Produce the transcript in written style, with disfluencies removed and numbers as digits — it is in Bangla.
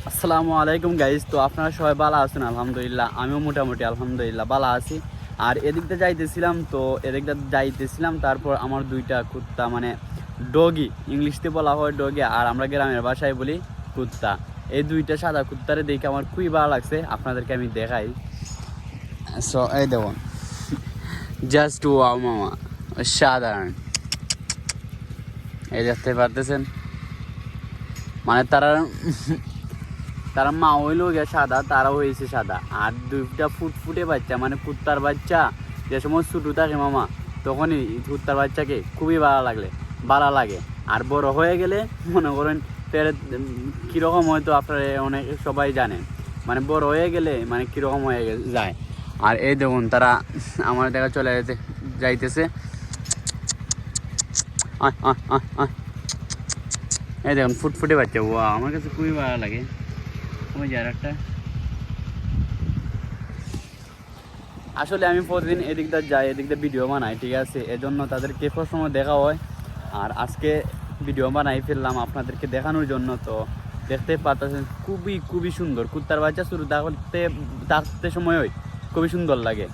আসসালামু আলাইকুম গাইজ। তো আপনারা সবাই ভালো আছেন? আলহামদুলিল্লাহ, আমিও মোটামুটি আলহামদুলিল্লাহ ভালো আছি। আর এদিকটা যাইতেছিলাম, তারপর আমার দুইটা কুত্তা, মানে ডগি, ইংলিশতে বলা হয় ডগি, আর আমরা গ্রামের ভাষায় বলি কুত্তা। এই দুইটা সাদা কুত্তারে দেখে আমার খুবই ভালো লাগছে, আপনাদেরকে আমি দেখাই। সো এই দেখুন, জাস্ট ওয়াও মামা, সাধারণ। এই দেখতে পারতেছেন, মানে তারা তারা মা হইলো গিয়ে সাদা, তারা হয়েছে সাদা। আর দুইটা ফুটফুটে বাচ্চা, মানে কুত্তার বাচ্চা যে সময় ছোটো থাকে মামা, তখনই কুত্তার বাচ্চাকে খুবই ভালো লাগে। আর বড় হয়ে গেলে মনে করেন কীরকম হয়তো আপনারা অনেক সবাই জানেন, মানে বড় হয়ে গেলে মানে কীরকম হয়ে যায়। আর এই দেখুন, তারা আমার দেখা চলে যাইতেছে। এই দেখুন ফুটফুটে বাচ্চা, ও আমার কাছে খুবই ভালো লাগে। ওই যার একটা, আসলে আমি প্রতিদিন এদিকটা যাই, এদিকটা ভিডিও বানাই, ঠিক আছে, এজন্য তাদেরকে সময় দেখা হয়। আর আজকে ভিডিও বানাই ফেললাম আপনাদেরকে দেখানোর জন্য। তো দেখতে পাচ্ছেন খুবই সুন্দর কুত্তার বাচ্চা, শুরু থাকতে সময় খুবই সুন্দর লাগে।